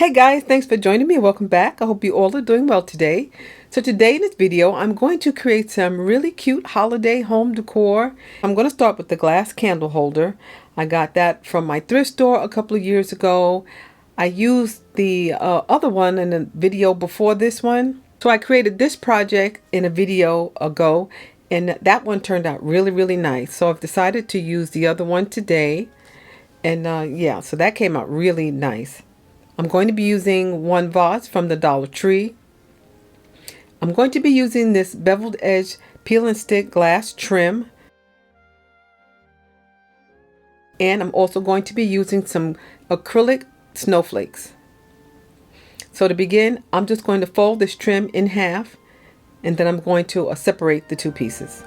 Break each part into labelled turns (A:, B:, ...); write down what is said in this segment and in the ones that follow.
A: Hey guys, thanks for joining me. Welcome back. I hope you all are doing well today. So today in this video, I'm going to create some really cute holiday home decor. I'm going to start with the glass candle holder. I got that from my thrift store a couple of years ago. I used the other one in a video before this one. So I created this project in a video ago, and that one turned out really nice. So I've decided to use the other one today. And yeah, so that came out really nice. I'm going to be using one vase from the Dollar Tree. I'm going to be using this beveled edge peel and stick glass trim. And I'm also going to be using some acrylic snowflakes. So to begin, I'm just going to fold this trim in half, and then I'm going to separate the two pieces.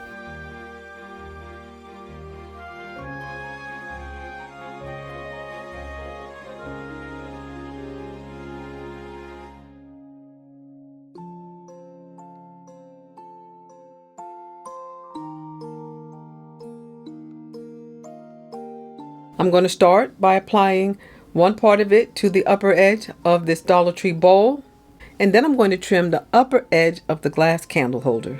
A: I'm going to start by applying one part of it to the upper edge of this Dollar Tree bowl, and then I'm going to trim the upper edge of the glass candle holder.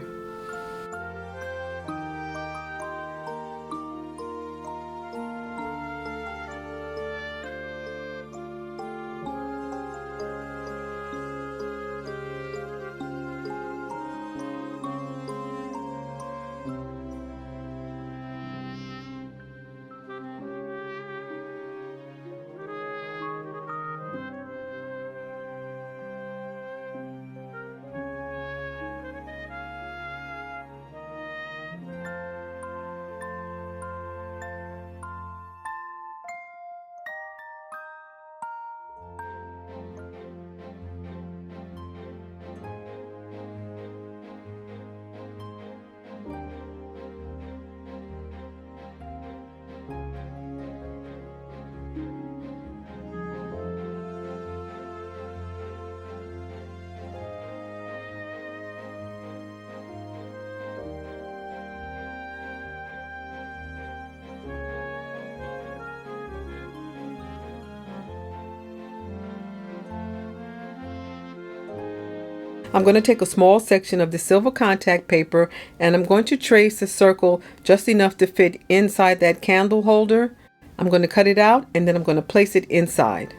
A: I'm going to take a small section of the silver contact paper, and I'm going to trace a circle just enough to fit inside that candle holder. I'm going to cut it out, and then I'm going to place it inside.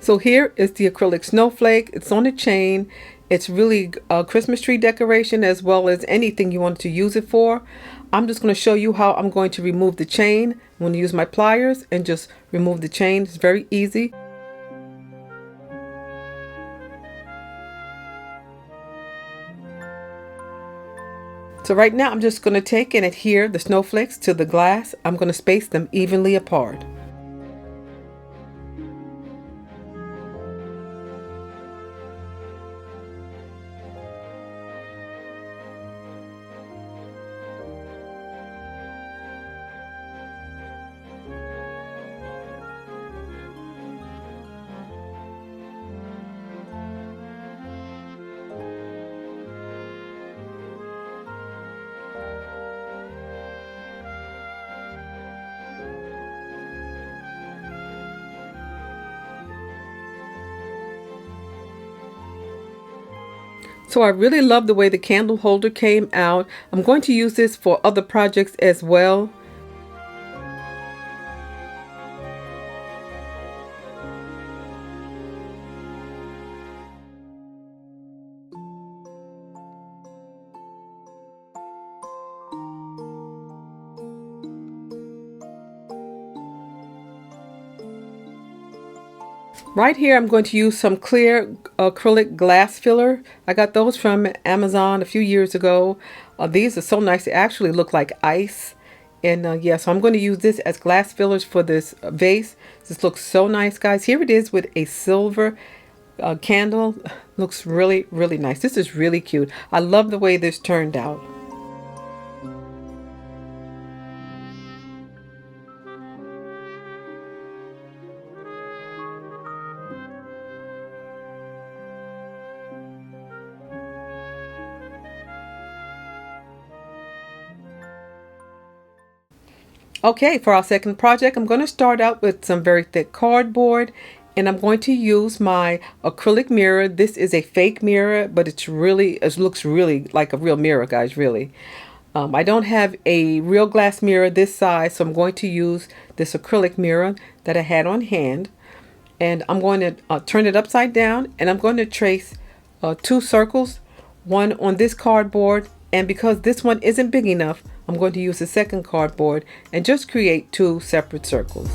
A: So here is the acrylic snowflake. It's on a chain. It's really a Christmas tree decoration as well as anything you want to use it for. I'm just going to show you how I'm going to remove the chain. I'm going to use my pliers and just remove the chain. It's very easy. So right now I'm just going to take and adhere the snowflakes to the glass. I'm going to space them evenly apart. So I really love the way the candle holder came out. I'm going to use this for other projects as well. Right here, I'm going to use some clear acrylic glass filler. I got those from Amazon a few years ago. These are so nice. They actually look like ice. And yeah, so I'm going to use this as glass fillers for this vase. This looks so nice, guys. Here it is with a silver candle. Looks really, really nice. This is really cute. I love the way this turned out. Okay, for our second project, I'm going to start out with some very thick cardboard, and I'm going to use my acrylic mirror. This is a fake mirror, but it looks really like a real mirror, guys, really. I don't have a real glass mirror this size, so I'm going to use this acrylic mirror that I had on hand. And I'm going to turn it upside down, and I'm going to trace 2 circles, one on this cardboard, and because this one isn't big enough, I'm going to use the second cardboard and just create 2 separate circles.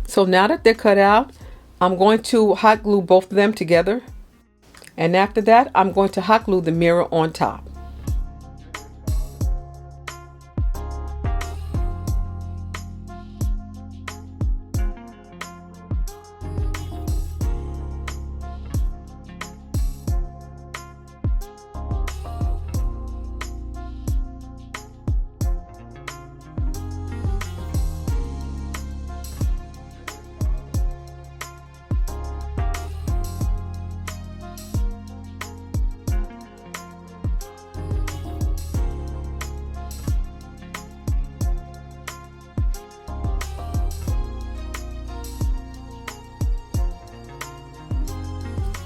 A: So now that they're cut out, I'm going to hot glue both of them together. And after that, I'm going to hot glue the mirror on top.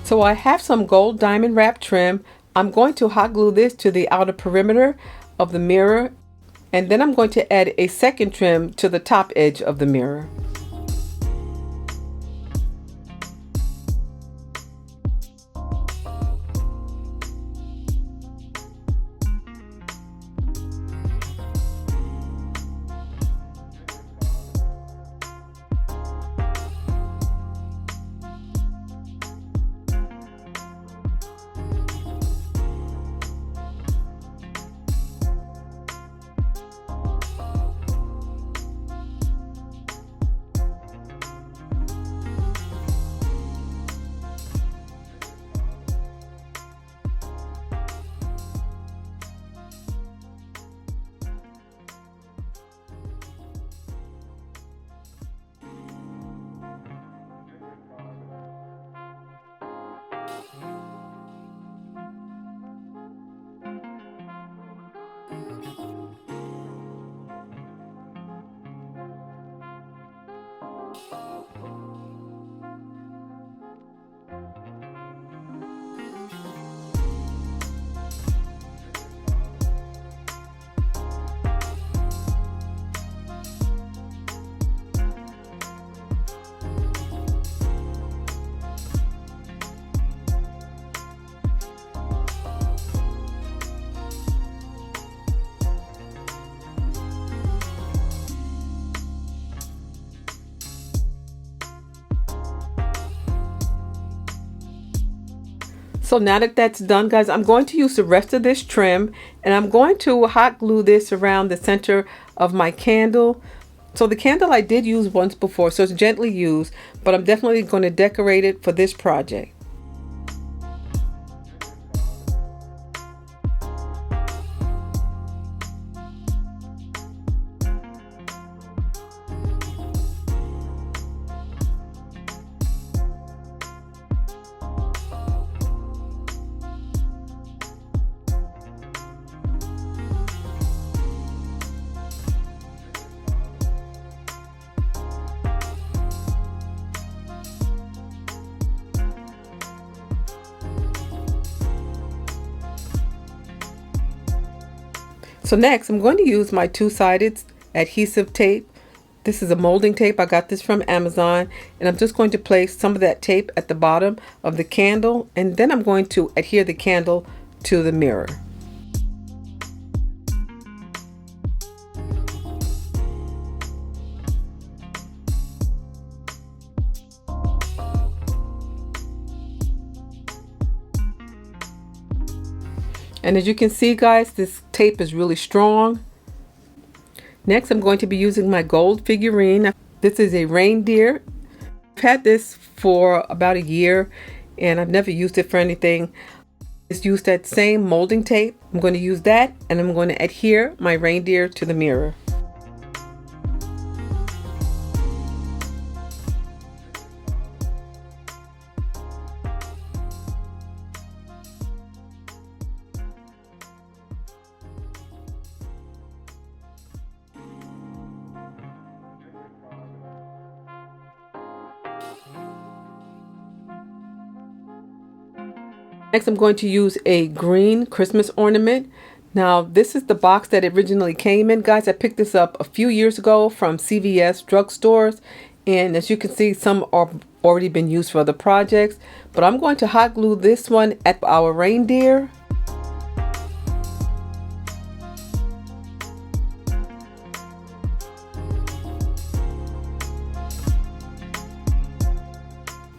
A: So I have some gold diamond wrap trim. I'm going to hot glue this to the outer perimeter of the mirror, and then I'm going to add a second trim to the top edge of the mirror. So now that that's done, guys, I'm going to use the rest of this trim, and I'm going to hot glue this around the center of my candle. So the candle I did use once before, so it's gently used, but I'm definitely going to decorate it for this project. So next I'm going to use my two-sided adhesive tape. This is a molding tape. I got this from Amazon, and I'm just going to place some of that tape at the bottom of the candle, and then I'm going to adhere the candle to the mirror. And as you can see, guys, this tape is really strong. Next, I'm going to be using my gold figurine. This is a reindeer. I've had this for about a year, and I've never used it for anything. It's used that same molding tape. I'm going to use that, and I'm going to adhere my reindeer to the mirror. Next, I'm going to use a green Christmas ornament. Now, this is the box that it originally came in, guys. I picked this up a few years ago from CVS drugstores, and as you can see, some are already been used for other projects, but I'm going to hot glue this one at our reindeer.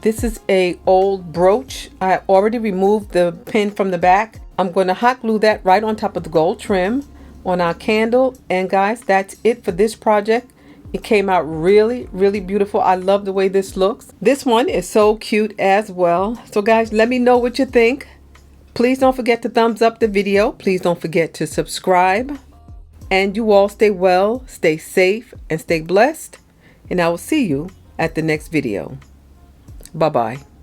A: This is a old brooch. I already removed the pin from the back. I'm going to hot glue that right on top of the gold trim on our candle. And guys, that's it for this project. It came out really, really beautiful. I love the way this looks. This one is so cute as well. So guys, let me know what you think. Please don't forget to thumbs up the video. Please don't forget to subscribe. And you all stay well, stay safe, and stay blessed. And I will see you at the next video. Bye-bye.